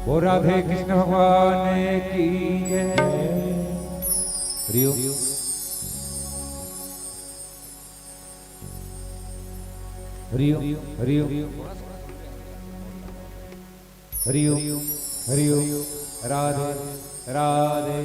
वो राधे कृष्ण भगवान की जय। हरिओम हरिओम हरिओम हरिओम हरिओम राधे राधे।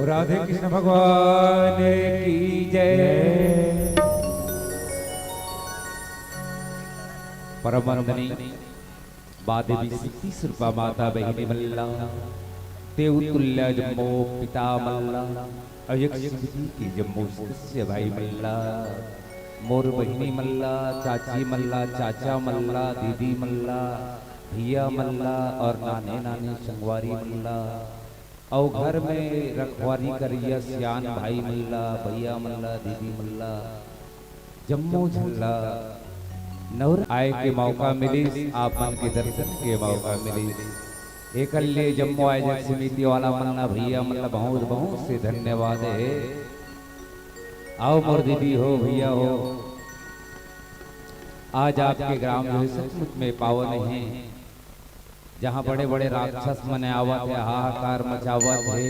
हो राधे कृष्ण भगवान की जय। परम वंदनीय बादेवी सिद्धि स्वरूपा माता बहिनी मल्ला देवतुल्य जम्मो पिता मल्ला अयक सिद्धि की जम्मो सदस्य भाई मल्ला मोर बहिनी मल्ला चाची मल्ला चाचा मल्ला दीदी मल्ला भैया मल्ला और नाने नाने संगवारी मल्ला और घर में रखवारी करिया सियान भाई मल्ला भैया मल्ला दीदी मल्ला जम्मो झल्ला नवर आए के मौका मिली आप मन के दर्शन के मौका मिली एकल्ले जम्मू आयोजक समिति वाला मल्ला भैया मल्ला बहुत बहुत से धन्यवाद है। आओ मोर दीदी हो भैया हो आज आपके ग्राम जो है सचमुच में पावन है जहाँ बड़े बड़े राक्षस मन आवत है हाहाकार मचावत है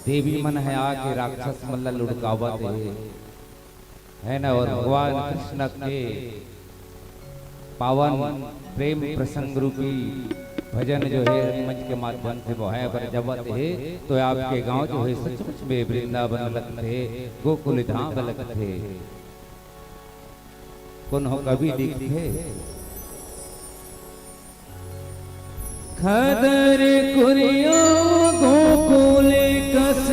देवी मन है आके राक्षस मल्ला लुढ़कावत है ना। और भगवान कृष्ण के पावन प्रेम प्रसंग रूपी भजन जो है मंच के माध्यम से वो है पर जबत है तो आपके गांव जो है सचमुच में वृंदावन लगते है गोकुल धाम लगते है कौन हो कभी दिखते खदर कुरियो गोकुल कस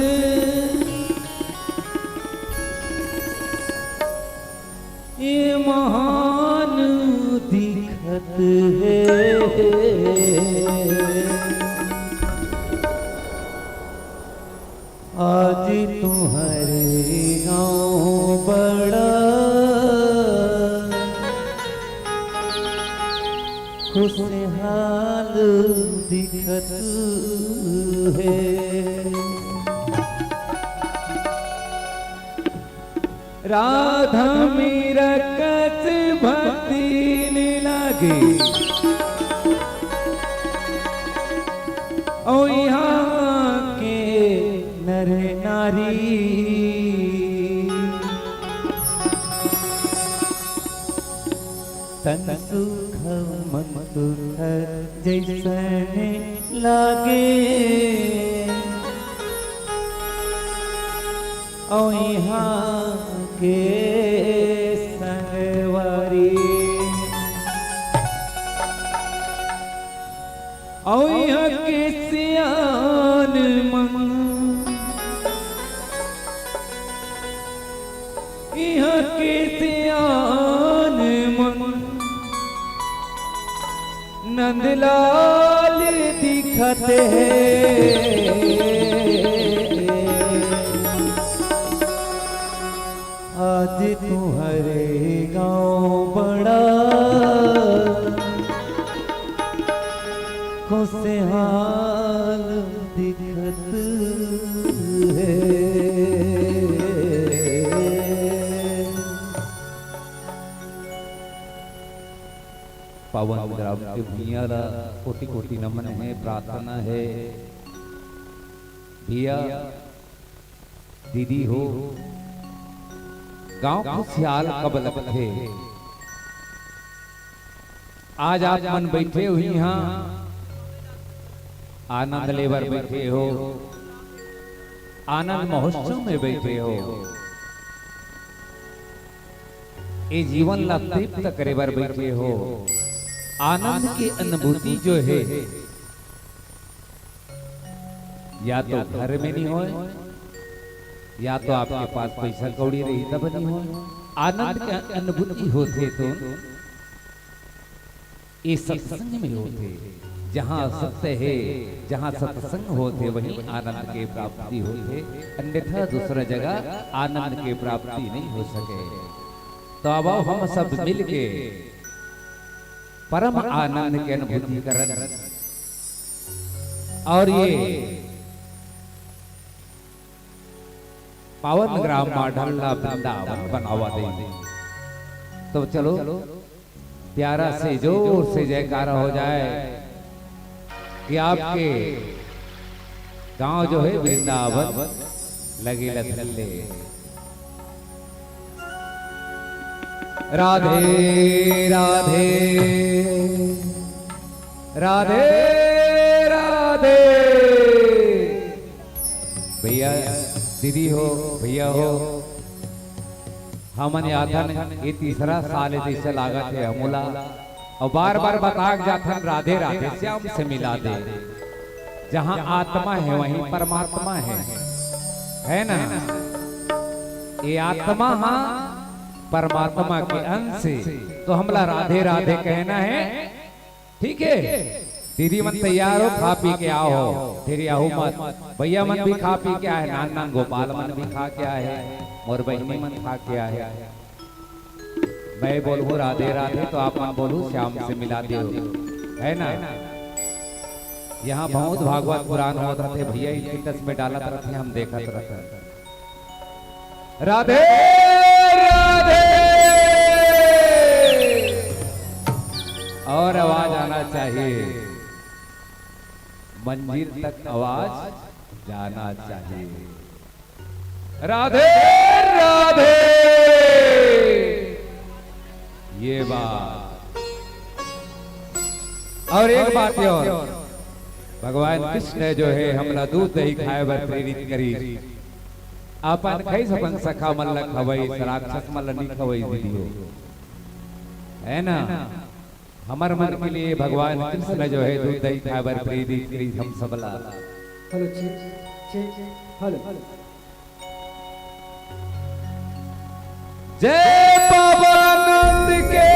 ये महान दिखत है आज तुम्हारे गाँव बड़ा खुशहाल दिखत है। राधा मेरा कच भक्ति ने लागे ओ यहाँ के नर नारी तन सुख मन दुख जैसने लागे ओ यहाँ के संगवारी ओ यहाँ के सियान मन यहाँ के सियान मन नंदलाल दिखते हैं आज तुम्हारे गाँव बड़ा खुशहाल दिखत है। पावन ग्राम के भैया कोटि कोटि नमन है प्रार्थना है भैया दीदी हो गांव खुशहाल कब लगते आज आप मन बैठे हुई यहाँ आनंद लेवर बैठे हो आनंद महोत्सव में बैठे हो ये जीवन ला तृप्त करे बर बैठे हो आनंद की अनुभूति जो है या तो घर में नहीं हो या तो आपके पास पैसा कौड़ी रही तब नहीं हो आनंद की अनुभूति होते तो ये सत्संग में होते जहाँ सत्य है जहाँ सत्संग होते वहीं आनंद के प्राप्ति होते अन्यथा दूसरा जगह आनंद के प्राप्ति नहीं हो सके। तो अब हम सब मिलके परम आनंद की अनुभूति करन और ये पावन ग्राम माढल्ला वृंदावन बनावा दे। तो चलो प्यारा से जोर से जयकारा हो जाए कि आपके गांव जो है वृंदावन लगे लथल्ले। राधे राधे राधे राधे भैया दीदी हो भैया हो हमन याथन ये तीसरा साल जैसे लागत है हमला और बार बार बताक जाथन राधे राधे श्याम से मिला दे। जहाँ आत्मा है वहीं परमात्मा है ना। ये आत्मा हाँ परमात्मा के अंश से तो हमला राधे राधे कहना है। ठीक है दीदी मन तैयार हो खा पी के आओ फिर आहू मत। भैया मन भी खा पी के आए नान नान गोपाल मन भी खा के आए और बहनी मन खा के आए। मैं बोलूँ राधे राधे तो आप मन बोलू श्याम से मिला दे है ना। यहाँ बहुत भागवत पुराण होते रहते भैया इनकी तस में डालत रहते हम देखत रहते। राधे राधे और आवाज आना चाहिए मंजिल तक आवाज जाना चाहिए। राधे राधे ये बात। और एक बात और भगवान कृष्ण जो है हमला दूध दही खाए बर प्रेरित करी। आपन खाई सपन सखा मल्ल खवई राक्षस मल्ल नहीं खवई दीदी हो है ना। हमार मन के लिए भगवान कृष्ण जो है दूध दही खाए बर प्रेरित करी हम सबला। हेलो हेलो जय बाबानंद के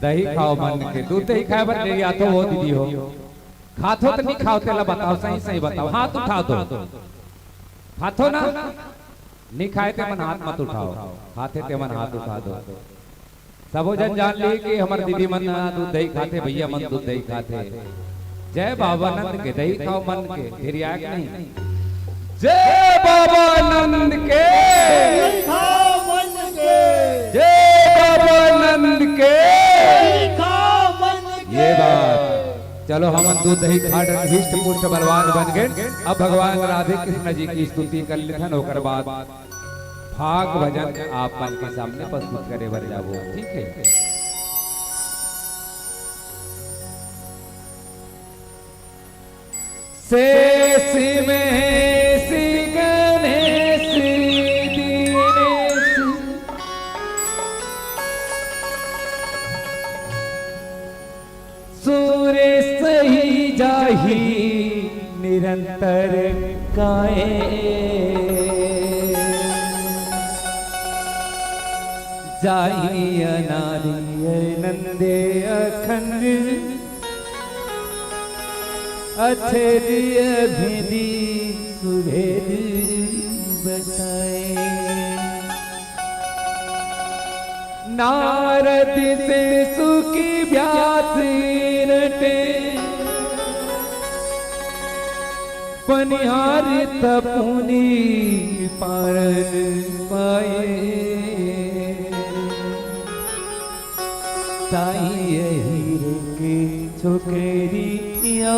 दही खाओ मन के दूध दही खाए बर ले तो वो दीदी हो खाथो तो नहीं खाओ तेला बताओ सही सही बताओ। हाथ उठा दो खाथो ना नहीं खाए ते मन हाथ मत उठाओ खाते ते मन हाथ उठा दो। सबो जन जान ली कि हमार दीदी मन दूध दही खाते भैया मन दूध दही खाते। जय बाबानंद के दही खाओ मन के फिर आग नहीं। जय बाबानंद के खाओ मन के जय बाबानंद के मन ये बात। चलो हम दूध दही खा हृष्ट पुष्ट बलवान बन गए। अब भगवान राधे कृष्ण जी की स्तुति कर लेथन होकर बाद भाग भजन आप मन के सामने प्रस्तुत करे बर जाबो। ठीक है शेष में श्री गणेश दीनेश सूर्य सही जाही निरंतर गाए। जाही अनादि नंदे अखंड अछेद अभिधि सुभेद बताए। नारद से सुखी व्यास रटे पनिहार तपुनी पारन पाए। ताई हीरे के छोकरिया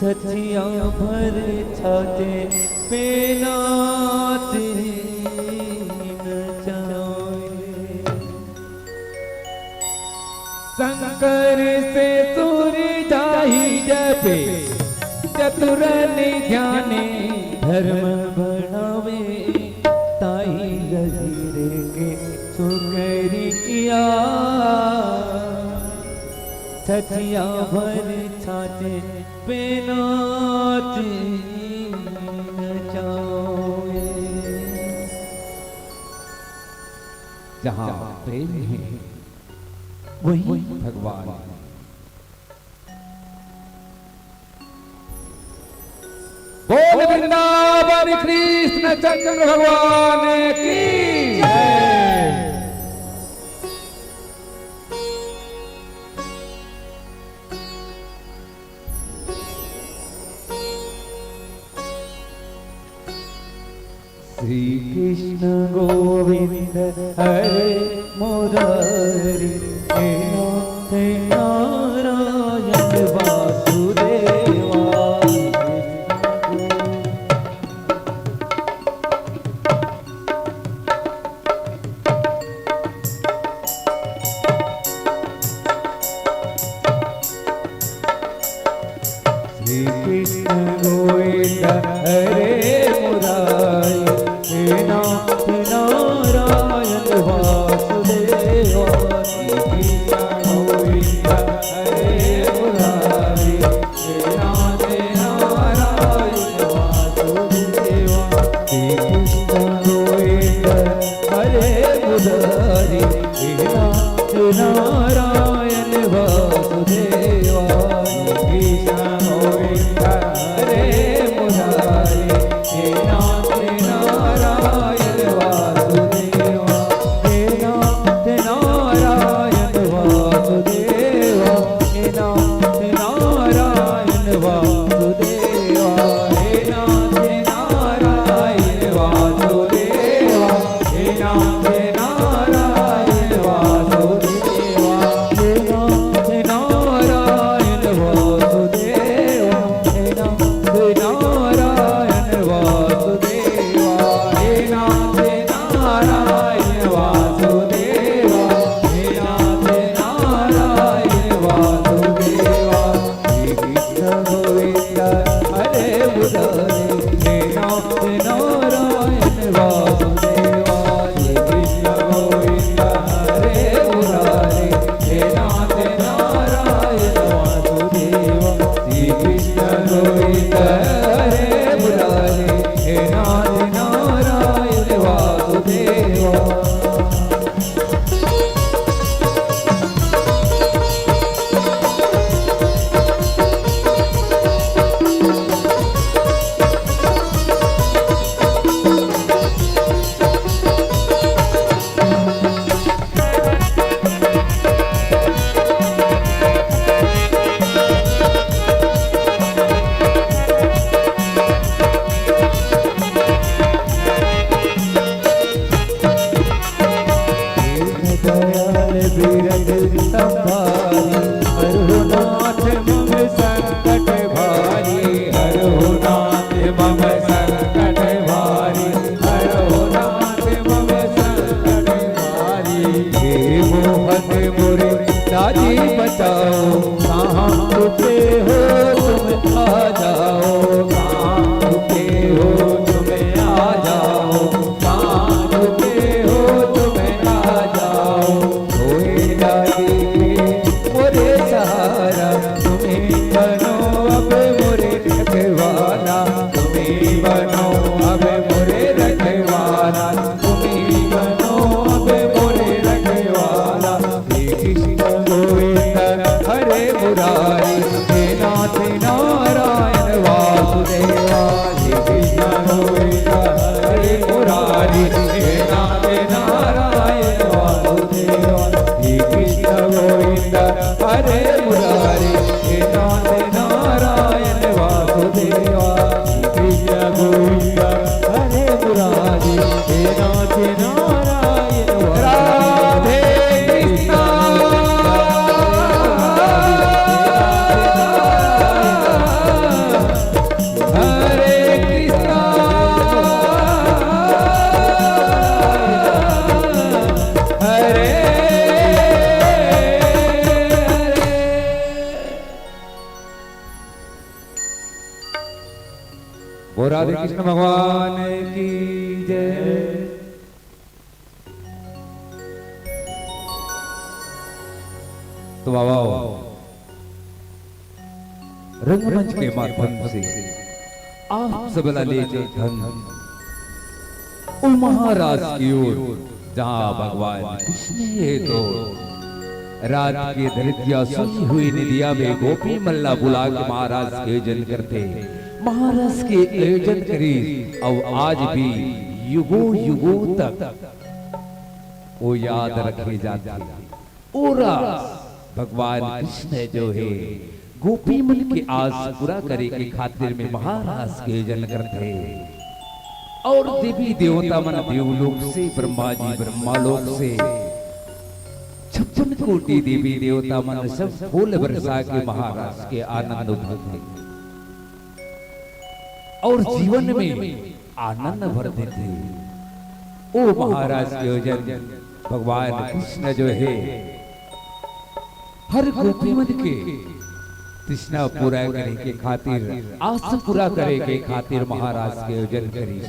सचिया भर छाते पे नाच शंकर से सूर्य जाही जपे चतुर ध्याने धर्म बढ़ावे। ताई गजीरे के छोकरिया छचिया भर छाते पे नाच नचावे। जहाँ प्रेम है वही भगवान। बोल वृंदावन कृष्ण चंद्र भगवान की जय। श्री कृष्ण गोविंद हरे मुरारी हे नारायण वासुदेवा। मुरारी हे नाथ नारायण वासुदेवा कृष्ण गोविंद हरे मुरारी हे नाथ नारायण वासुदेवा हे नाथ नारायण वासुदेवा हे नाथ नारायण वासुदेवा हे नाथ नारायण वासुदेवा हे नाथ नारायण वासुदेवा हे नाथ नारायण वासुदेवा हे नाथ नारायण वासुदेवा हे नाथ नारायण वासुदेवा हे नाथ नारायण वासुदेवा श्री कृष्ण गोविंद हरे मुरारी हे नाथ नारायण वासुदेवा श्री कृष्ण गोविंद हरे मुरारी हे नाथ नारायण वासुदेवा श्री कृष्ण गोविंद हरे मुरारी हे नाथ नारायण वासुदेवा दयाल बीरज संभारी हरहुनाथ मम संकट भारी हरहुनाथ मम संकट भारी हरहुनाथ मम संकट भारी हे मोहन मोरे दादी बचाओ कहाँ छुपे हो तुम आ जाओ कहाँ छुपे हो तुम आ जाओ कहाँ छुपे हो तुम आ जाओ कोई दादी मोरे सहारा तुम्हें बनो अब मोरे रखवाला तुम्हें बनो अब मोरे रखवाला तुम्हें बनो अब मोरे रखवाला श्री कृष्ण गोविंद हरे मुरारी हे नाथ नारायण वासुदेवा श्री कृष्ण गोविंद हरे मुरारी हे नाथ नारायण वासुदेवा श्री कृष्ण गोविंद हरे मुरारी हे नाथ नारायण वासुदेवा श्री कृष्ण गोविंद हरे मुरारी हे नाथ नारायण राधे कृष्ण हरे कृष्ण हरे वो राधे कृष्ण भगवान की जय। तो बाबा रंगमंच के माध्यम से आप सबला ले धन ओ महाराज की ओर जहाँ भगवान कृष्ण है तो रात की धरतिया सुनी हुई निदिया में गोपी मल्ला बुला के महाराज के आयोजन करते महाराज के आयोजन करी और आज भी युगों युगों तक वो याद रखे जाते और भगवान कृष्ण जो है गोपी मन के आस पूरा करे के खातिर में महाराज के आयोजन करते और देवी देवता मन देवलोक से ब्रह्मा जी ब्रह्मालोक से 56 कोटि देवी देवता मन सब फूल बरसा के महाराज के आनंद उठाते और जीवन में आनंद भरते थे। ओ महाराज के आयोजन भगवान कृष्ण जो है हर गोपी मन के तृष्णा पूरा करे के खातिर आस पूरा करे के खातिर महाराज के आयोजन करी।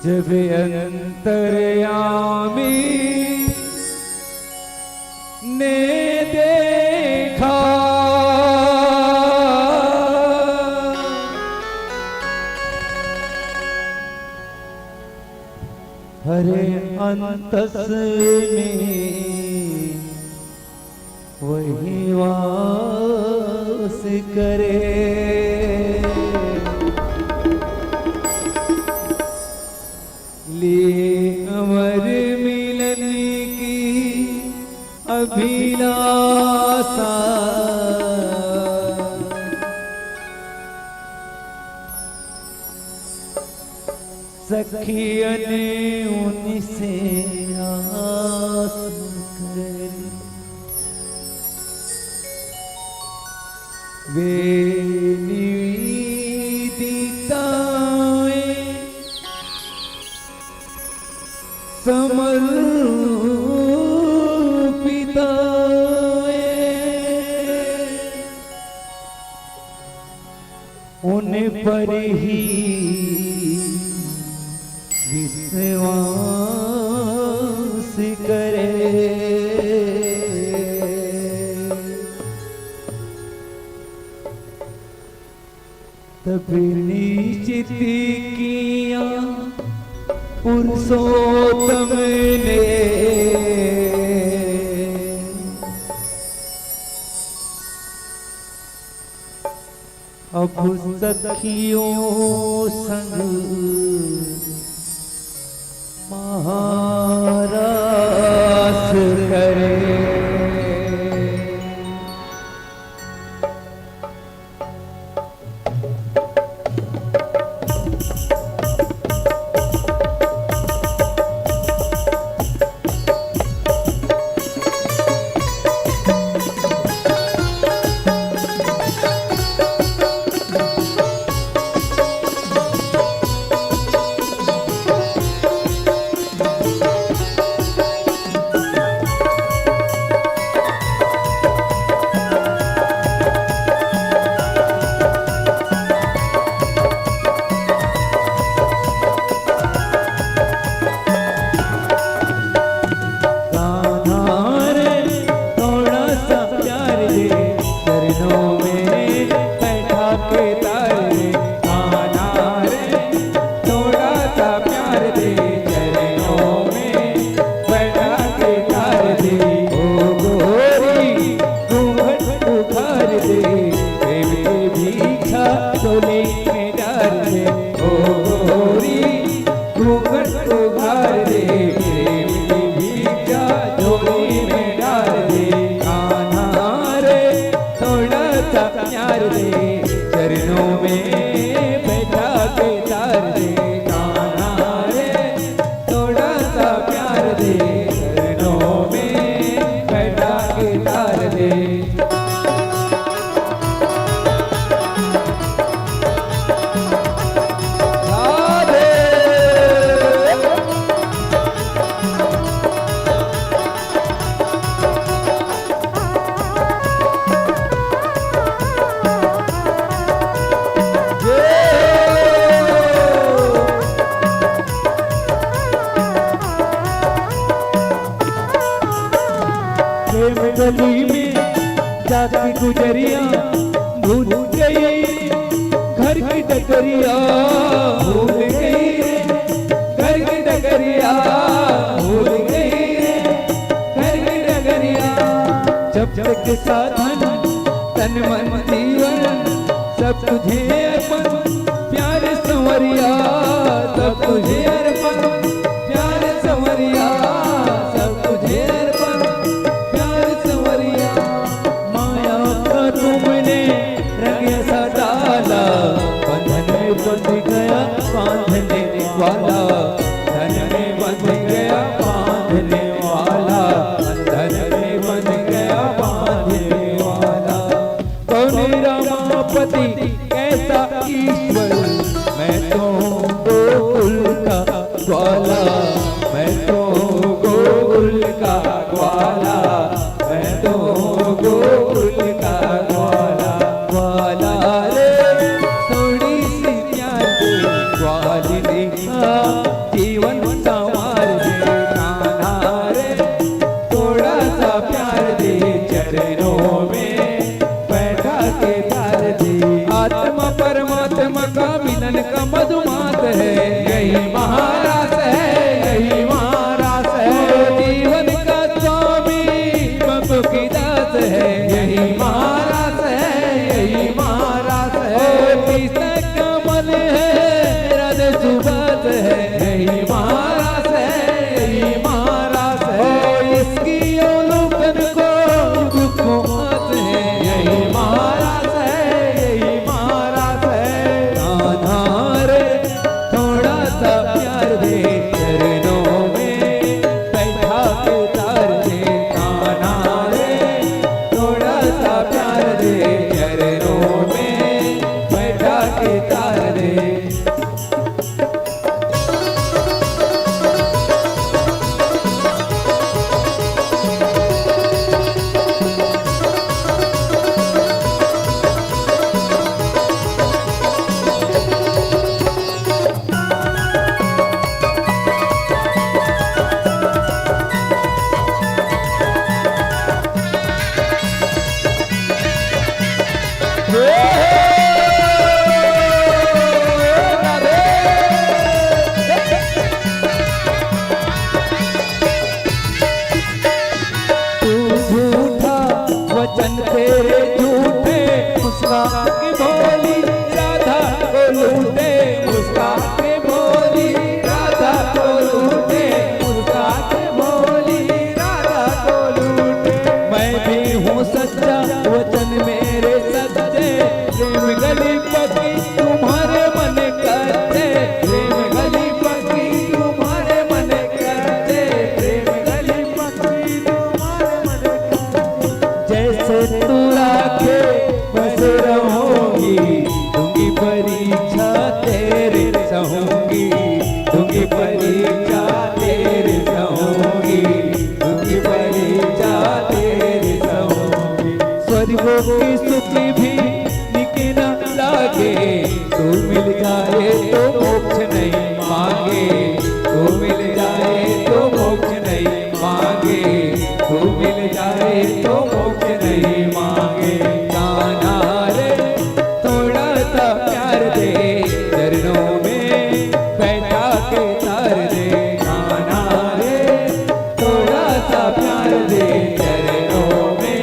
जब अंतर्यामी ने देखा हरे अंतस में वही वास करे, लिए अमर मिलन की अभिलाषा, सखियन उनसे आस करे, वे निवेदिताएं समर्पिताएं उन पर ही विश्वास करे, तब निश्चित किया पुरुषोत्तम ने अब सखियों संग महारास करे, गली में जाती गुजरिया भूल गई, घर की डगरिया भूल गई, घर की डगरिया भूल गई, घर की डगरिया। जब तक साधन तन मन जीवन सब तुझे अर्पण प्यारे संवरिया, सब तुझे अर्पण प्यारे संवरिया, सब तुझे अर्पण प्यारे संवरिया। माया का तुमने रंग ऐसा डाला, बंधन में बंध गया बांधने वाला, धन में बंध गया बांधने वाला, बंधन में बंध गया बांधने वाला। कौन रमापति कैसा ईश्वर, मैं तो गोकुल का ग्वाला, मैं तो गोकुल का ग्वाला, मैं तो गोकुल का ग्वाला। ग्वाला रे थोड़ी सी प्यार दे ग्वालिनी का, के तार दे। आत्मा परमात्मा का मिलन का मधुमात है, यही महारास है, यही महारास है। जीवन का स्वामी बंधु की दास है, यही महारास है, यही महारास है। पिता का मन है राधे सुबात है, यही महारास है, यही महारास है। इसकी अवलोकन को दुख मत है, यही महारास है, यही महारास है। कान्हा रे थोड़ा सा प्यार दे, चरणों में बैठा के तार दे। कान्हा रे थोड़ा सा प्यार दे, चरणों में बैठा के तार दे। वचन तेरे झूठे, मुस्कान की भोली राधा को लूटे, मुस्कान के भोली राधा को लूटे, मुस्कान के भोली राधा को लूटे। मैं भी हूँ सच्चा, वचन मेरे सच्चे, प्रेम गली पकी तुम्हारे मन करते, प्रेम गली पकी तुम्हारे मन करते, प्रेम गली पकी तुम्हारे मन करते। जैसे तू राखे बस रहूंगी, दूंगी परीक्षा तेरे सहूंगी, दूंगी परीक्षा तेरे सहूंगी, दूंगी परीक्षा तेरे सहूंगी। स्वर्गों की सुखी भी निके न लागे, तू मिल जाए तो मोक्ष नहीं मांगे, तू मिल जाए तो मोक्ष नहीं मांगे, तू मिल जाए तो मोक्ष नहीं मांगे। कान्हा रे थोड़ा सा प्यार दे, चरणों में बैठा के तार दे। कान्हा रे थोड़ा सा प्यार दे, चरणों में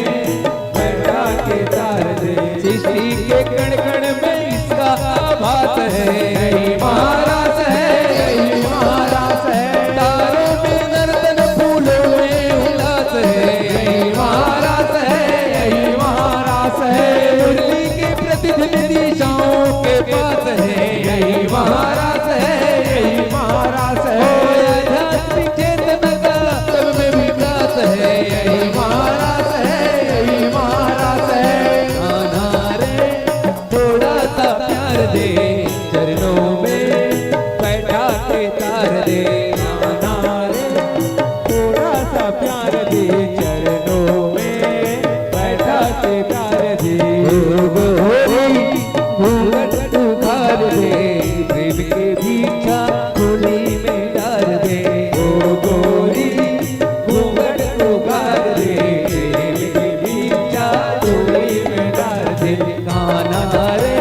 बैठा के तार दे। सृष्टि के कण कण में इसका आभास है, यही महारास है, यही महारास है। तारों में नर्तन, फूलों में उल्लास है, यही महारास है, यही महारास है। मुरली की प्रतिध्वनि दिशाओं के पास है, यही महारास है, यही महारास है। आध्यात्मिक चेतना का सब में विकास है, यही महारास है, यही महारास है। कान्हा रे थोड़ा सा प्यार दे, चरणों में बैठा के तार दे। कान्हा रे थोड़ा सा प्यार दे, चरणों में बैठा के तार दे। घूंघट उखाड़ दे, प्रेम के भीक्षा खोली में डाल दे। ओ गोरी घूंघट उखाड़ दे, प्रेम की भीक्षा खोली में डाल दे। कान्हा रे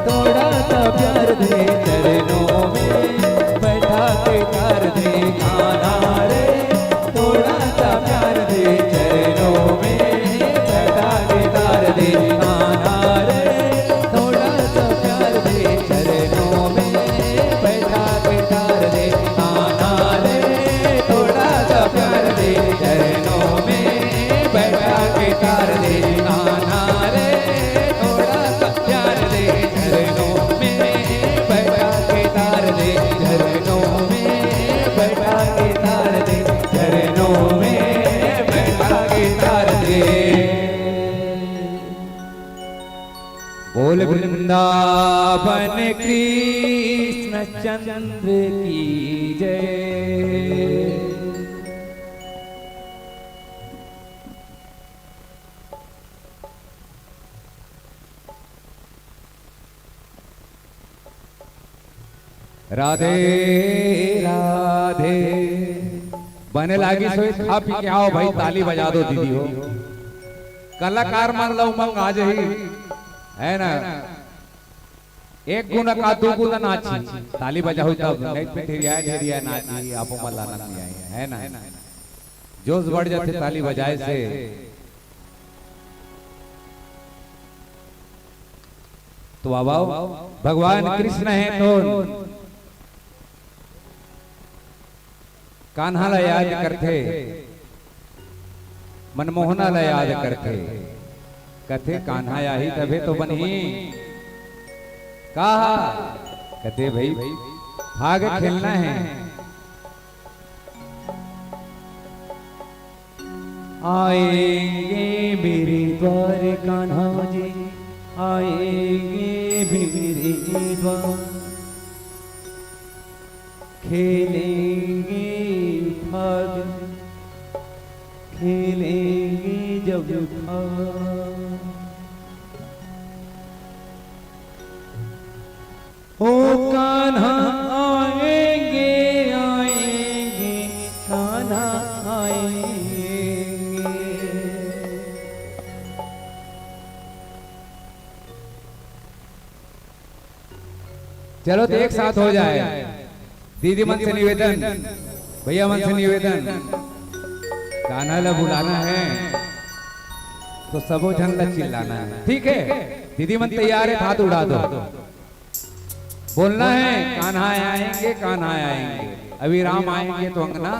थोड़ा सा प्यार दे, चरणों में बैठा के तार दे। कान्हा रे थोड़ा सा प्यार दे, चरणों में बैठा के तार दे। कान्हा रे थोड़ा सा प्यार दे, चरणों में बैठा के तार दे। कान्हा रे थोड़ा सा प्यार दे, चरणों में बैठा के तार दे। कान्हा रे थोड़ा सा प्यार दे, चरणों में बैठा के तार दे। चरणों में बैठा के तार दे, चरणों में बैठा के तार दे। बोल वृंदावन कृष्ण चंद्र की जय। राधे राधे। बने लागी सोई खा पी के आओ भाई, ताली बजा दो दीदी हो। कलाकार मान लो उमंग आज ही है ना। एक गुना का दो गुना नाची ताली बजा हुई तब नहीं पे ढेरिया नाची आपो मल्ला नाची आई है ना। जोश बढ़ जाते ताली बजाए से। तो बाबा भगवान कृष्ण है तो कान्हा ला याद करते, मनमोहना ला याद करते, कथे कान्हा आई तबे तो बनी कहा कहते भाई भाग खेलना है। आएंगे मेरे द्वार कान्हा जी, आएंगे मेरे द्वार, खेलेंगे भाग, खेलेंगे जब ओ कान्हा आएंगे आएंगे कान्हा आएंगे। चलो तो एक साथ हो जाए। दीदी मन से निवेदन, भैया मन से निवेदन, कान्हा ला बुलाना है तो सबो जन ला चिल्लाना है, ठीक है। दीदी मन तैयार है, हाथ उड़ा दो, बोलना है कान्हा आएंगे कान्हा आएंगे। अभी राम आएंगे तो अंगना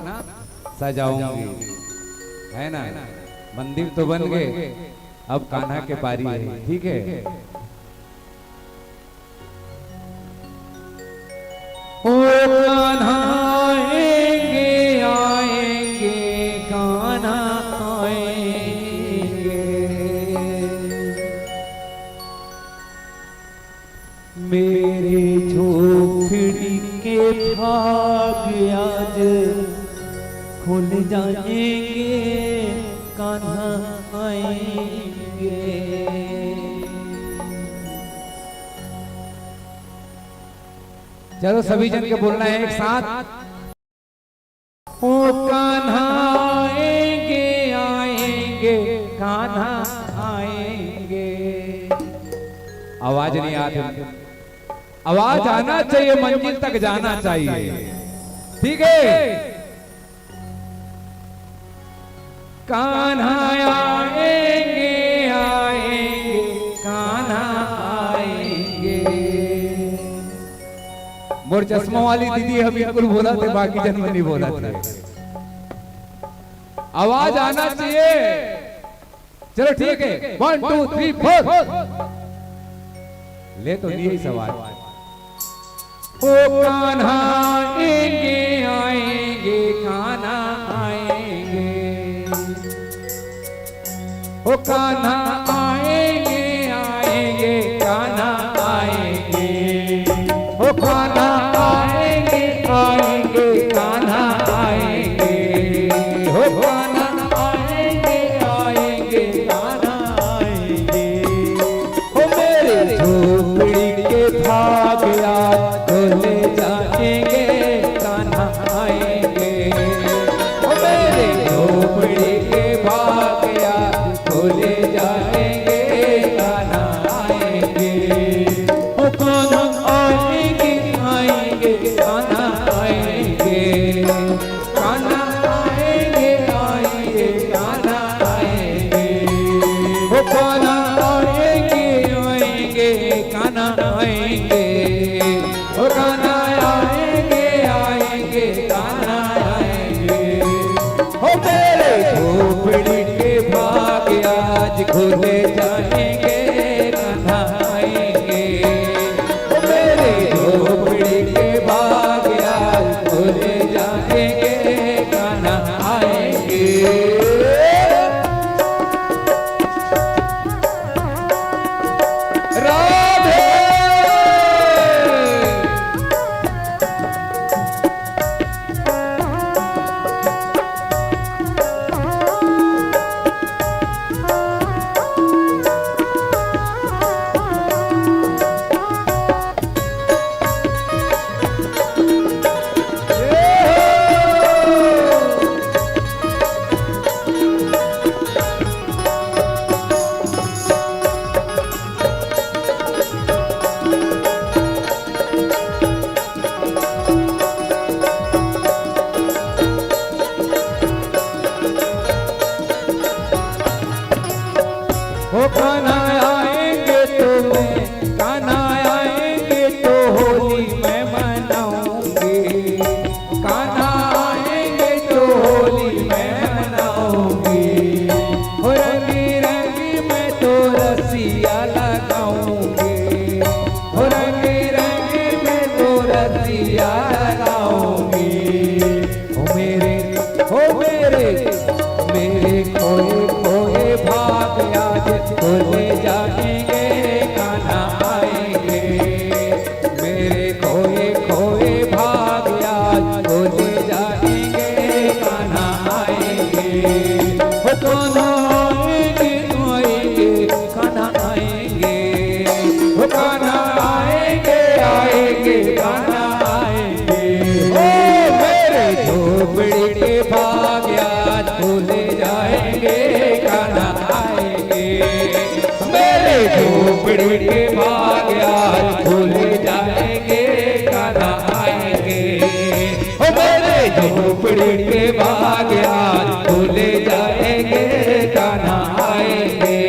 सजाऊंगी, है ना। मंदिर तो बन गए, अब कान्हा के पारी है, ठीक है। ओ कान्हा आएंगे आएंगे कान्हा आएंगे, मेरे झोपड़ी के भाग आज खुल जाएंगे कान्हा आएंगे। चलो सभी जन के बोलना है एक साथ। ओ कान्हा आएंगे आएंगे कान्हा आएंगे। आवाज नहीं आती, आवाज आना चाहिए, मंजिल तक जाना चाहिए, ठीक है। कान्हा आएंगे आएंगे कान्हा आएंगे। मोर चश्मा वाली दीदी हम बिल्कुल बोला थे, बाकी जन्म नहीं बोला थे। आवाज आना चाहिए। चलो ठीक है, 1 2 3 4 ले तो लिए सवाल। ओ कान्हा आएंगे आएंगे कान्हा आएंगे, ओ कान्हा आएंगे आएंगे कान्हा आएंगे, ओ कान्हा आएंगे आएंगे कान्हा आएंगे, ओ कान्हा आएंगे आएंगे कान्हा आएंगे। ओ मेरे झोपड़ी के भाग आज खुले जाएंगे कान्हा आएंगे, ओ मेरे झोपड़ी के भाग आज खुले जाएंगे कान्हा आएंगे। ओ कान्हा आएंगे आएंगे कान्हा आएंगे, कान्हा आएंगे आएंगे कान्हा आएंगे, ओ कान्हा आएंगे आएंगे कान्हा आएंगे, ओ कान्हा आएंगे आएंगे कान्हा आएंगे। ओ मेरे झोपड़ी के भाग आज खुले जाएंगे कान्हा आएंगे, ओ मेरे झोपड़ी के भाग आज खुले जाएंगे कान्हा आएंगे। राधे झोपड़ी के बाग आज खुल जाएंगे कान्हा आएंगे। ओ मेरे झोपड़ी के बाग आज खुल जाएंगे कान्हा आएंगे।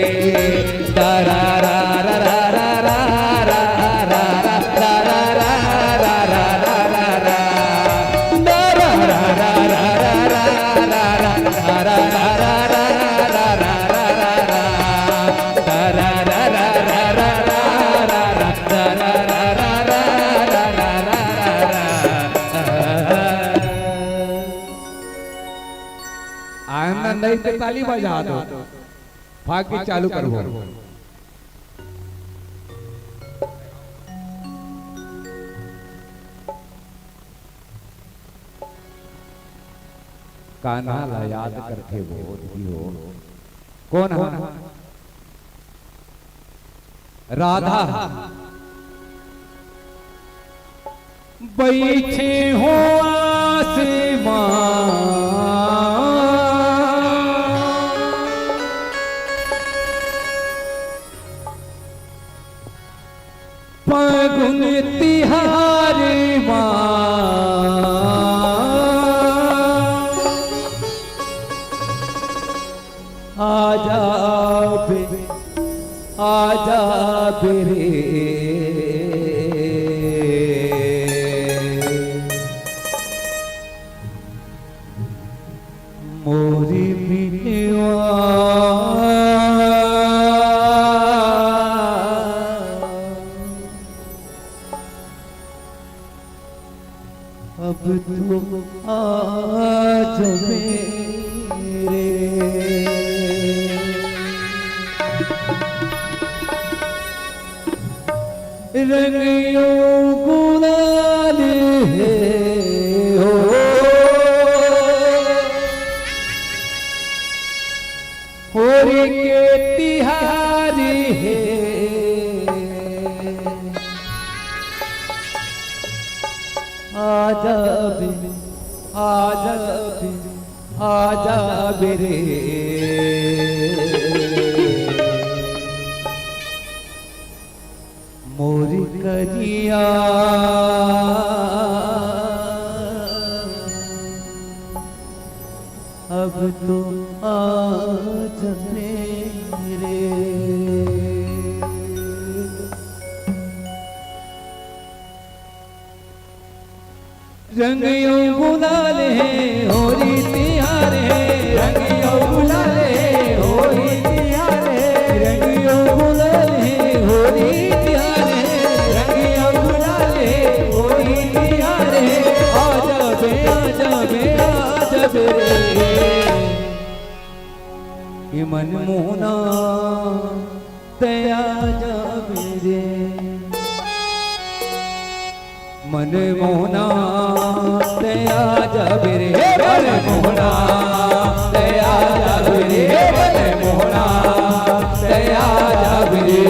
तारा रा रा रा रा रा रा रा रा रा रा रा रा रा रा रा रा तारा रा रा रा रा रा रा रा रा रा रा रा रा आनंद नहीं तो ताली बजा दो भाग्य चालू करो। कान्हा ला याद करके वो हो कौन है? राधा बैठे हो आसमां फागुन तिहार आजा आजा बेरे मोरी बिनवा अब तू आज मेरे रंगियों गुलाल हो होली के तिहार है आजा आजा आजा बेरे मोरी करिया अब तो आज मेरे रंगियों गुलाल है होली तिहार है रंगियों गुलाल है होली तिहार है रंगियों गुलाल है होली तिहार है रंगियों गुलाल है होली तिहार है आजा बे ये मनमोहना तया जा मेरे मनमोहना तया जा मेरे मनमोहना तया जा मेरे मनमोहना तया जा मेरे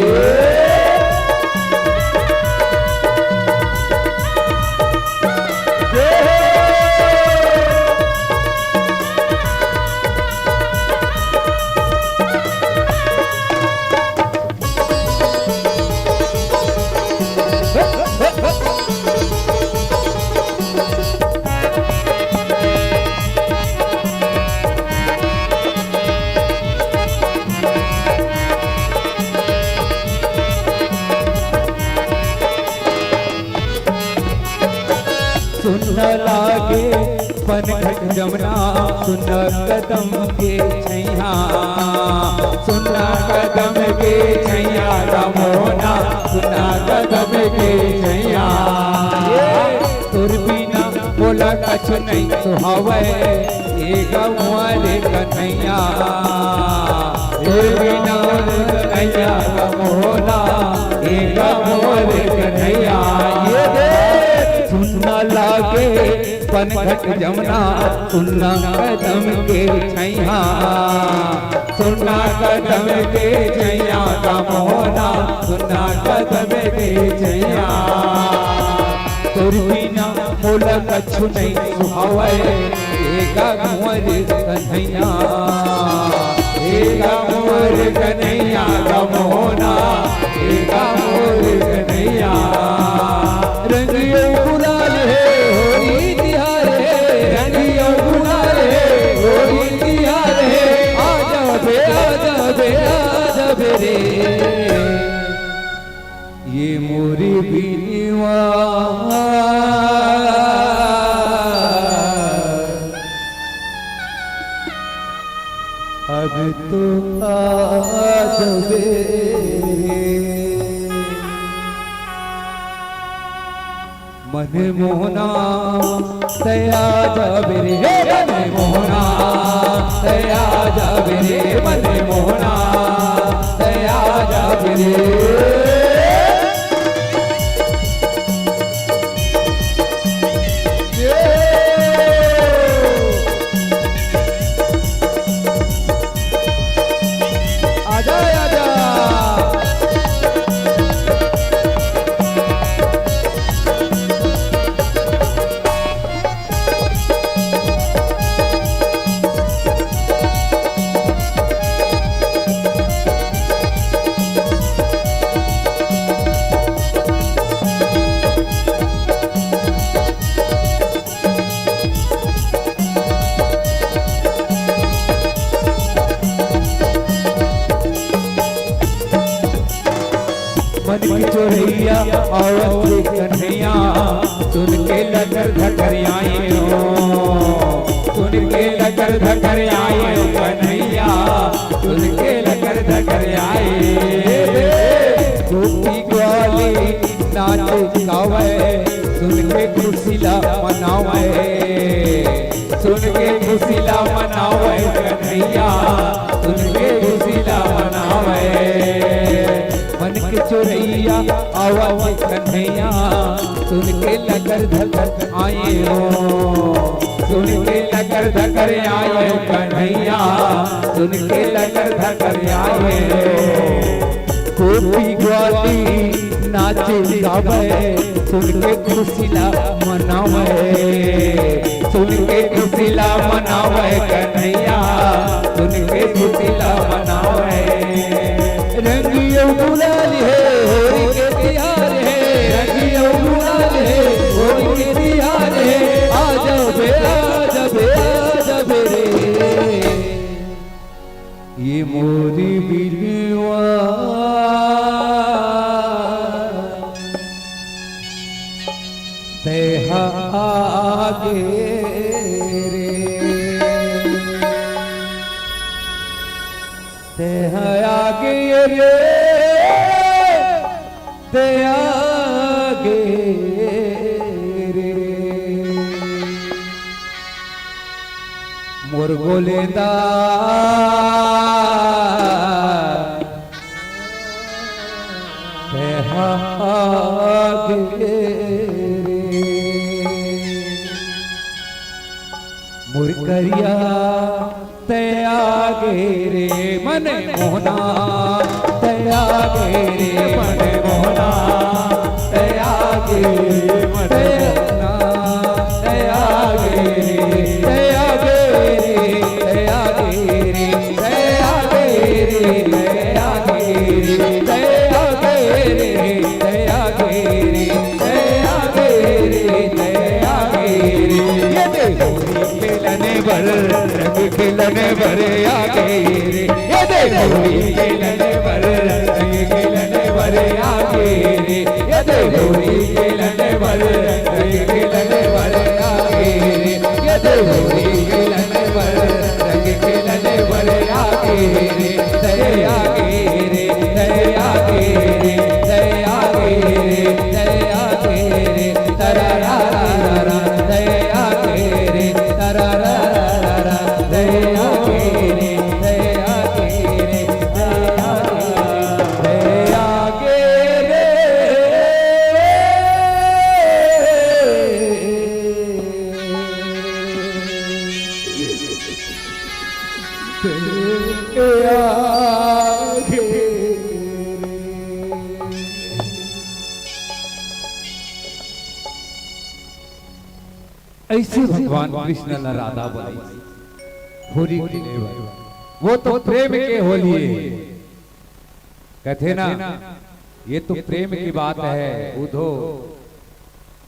सुन लागे पनघट जमुना सुन कदम के छैया सुन कदम के छैया रमोना सुन कदम के छैया तुर बिना बोला कछ नहीं सुहावे ये गवाले कन्हैया तुर बिना कन्हैया रमोना ये गवाले कन्हैया ये सुनना लागे पनघट जमुना सुनना कदम के छैया सुनना कदम के छैया रमोना सुनना कदम के छैया तुर बिना मोल कछु नहीं सुहावे एका कुंवर कन्हैया एका कुंवर कन्हैया कन्हैया का मोहना एका मोर कन्हैया। रंगियो गुलाल है होली तिहार है, रंगियो गुलाल है होली तिहार है। आजा बे आजा बे आजा बे रे ये मोरी बीनवा। अब तो आज मन मोहना तया जाबे रे, मन मोहना तया जाबे रे, मन मोहना तया जाबे रे। मन की चोरैया औरत के कन्हैया, सुन के लकर धकर आए हो, सुन के लकर धकर आए हो कन्हैया, सुन के लकर धकर आए। गोपी ग्वाली नाच गावे, सुन के खुशीला मनावे, सुन के खुशीला मनावे कन्हैया, सुन के खुशीला मनावे। मन के चोरैया आवाज कन्हैया, सुन के लकर धकर आए हो, सुन के लकर धकर आए हो कन्हैया, सुन के लकर धकर आए। गोपी ग्वाली नाच गावे, सुन के खुशीला मनावे, सुन के खुशीला मनावे कन्हैया, सुन के खुशीला मनावे। रंगियो गुलाल है होली के तिहार है, रंगियो गुलाल है होली के तिहार है। आजा बे आजा बे आजा बे रे ये मोरी बिलवा। तेहा आगे रे तेहा आगे रे ते आगे रे मोर गोलेदा तेहा आगे रे मोर करिया ते आगे रे मन मोहना ते आगे रे मन मोहना ते आगे मन मोहना ते आगे रे ते आगे रे ते आगे रे ते आगे रे ते आगे रे ते आगे रे ते आगे रे ते आगे रे ते आगे रे ये देखो खेलने भर रंग खेलने भर आगे रे ये देखो खेलने भर रंग खेलने भर आगे रे ये देखो खेलने भर रंग खेलने भर आगे रे ये देखो खेलने भर रंग खेलने भर आगे रे ते आगे रे ते आगे रे ते आगे रे ते आगे रे तरा रा रा रा ते आगे रे तरा रा रा रा ते आगे रे ते आगे रे ते आगे रे ऐसे भगवान कृष्ण न राधा बोले होली के लिए वो तो प्रेम के होली है कहते ना ये तो प्रेम की बात है उधो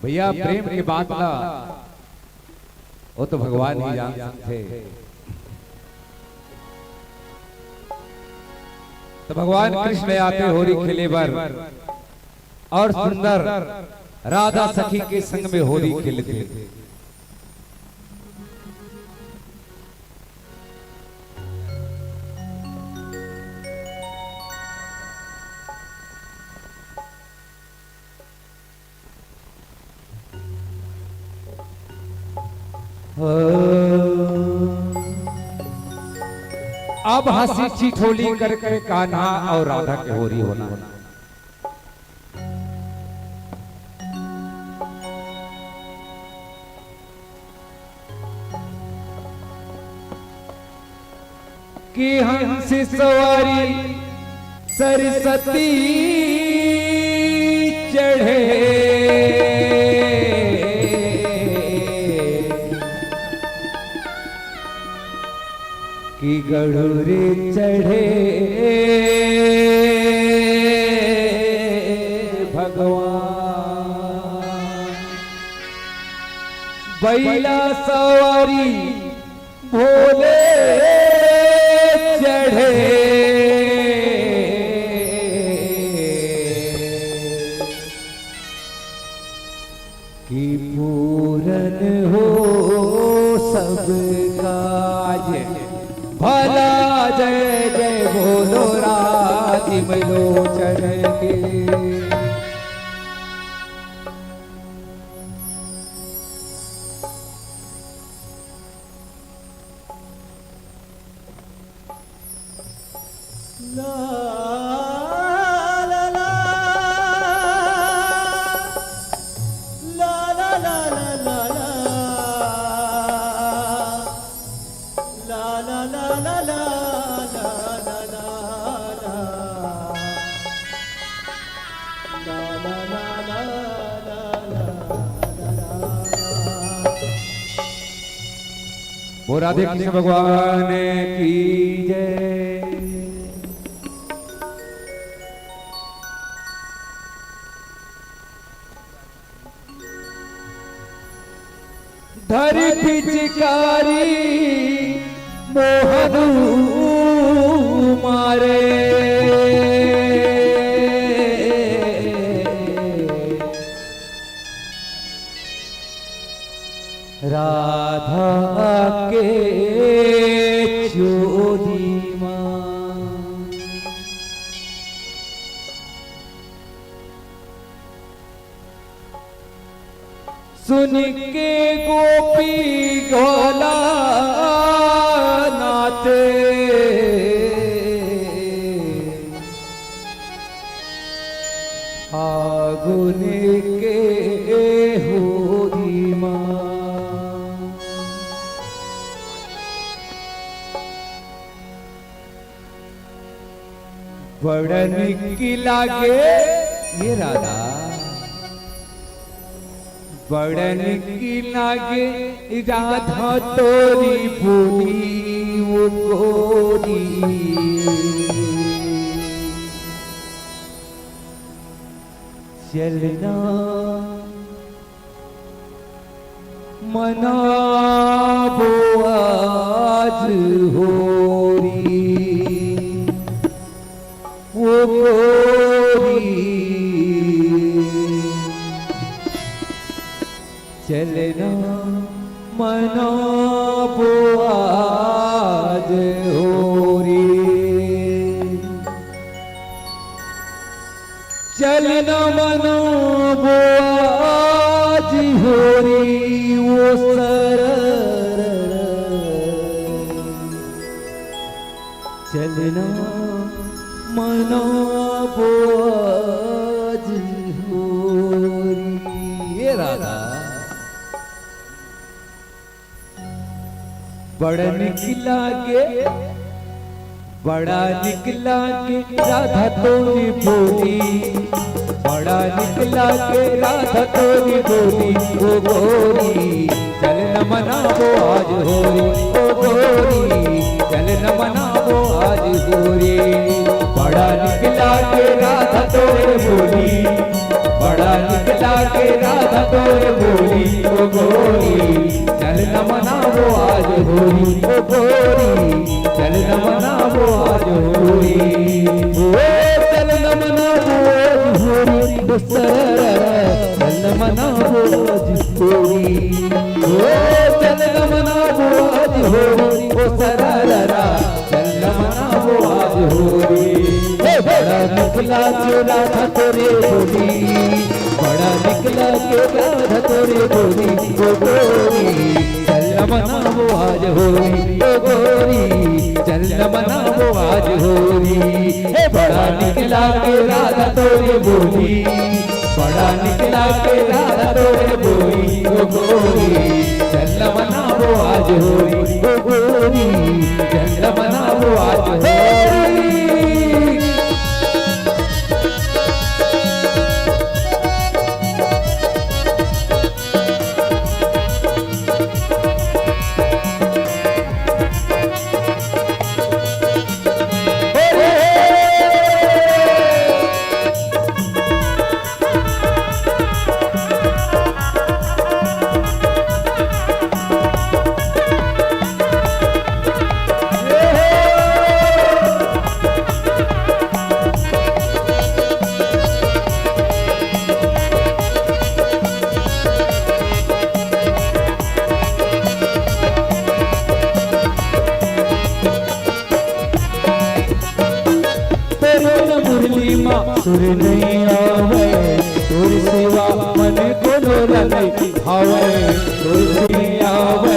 भैया, प्रेम की बात ना वो तो भगवान ही जान सकते। तो भगवान कृष्ण आते होरी खेले बर और सुंदर राधा सखी के संग में होली खेलते। अब हंसी ठिठोली करके कान्हा और राधा के होरी होना। कि हंस सवारी सरस्वती चढ़े, कि गढ़ुरे चढ़े भगवान, बैला सवारी भोले चढ़े, कि पूरन हो सब काज, भला जय जय बोलो राजिम लोचन के। वो राधे कृष्ण भगवान की जय। धर पिचकारी मोहन मारे, राधा के चोरी मां, सुन के गोपी गोला नाते, आगुन के होरी मां, बड़न की लागे ये राधा, बड़न की लागे राधा तोरी बोली वो गोरी, चलना मनाबो आज होरी वो गोरी, चलना मनाबो आज होरी, चलना मनाबो आज होरी वो सरर, चलना मनाबो आज होरी। ये राधा बड़ा निकला के, बड़ा निकला के राधा तोरी बोली, बड़ा निकला के राधा तोरी बोली ओ गोरी, चल न मनाबो आज होरी ओ गोरी, चल न मनाबो आज होरी। बड़ा निकला के राधा तोरे बोली, बड़ा निकला के राधा तोरे बोली, ओ गोरी चल न मनावो आज होली, ओ गोरी चल न मनावो आज होली, ओ चल न मनावो आज होली, चल न मनावो आज होली, ओ चल न मनावो आज होली, ओ सररा चल न मनावो आज होली। बड़ा निकला के राधा तोरे बोली, बड़ा निकला के राधा तोरे बोली, ओ गोरी चल न मनावो आज होली, ओ गोरी चल न मनावो आज होली। बड़ा निकला के राधा तोरे बोली, बड़ा निकला के राधा तोरे बोली, ओ गोरी चल न मनावो आज होली, ओ गोरी चल न मनावो आज होली। सुर नहीं आवे तुर सेवा मन को डोला नहीं आवे, तुर नहीं आवे।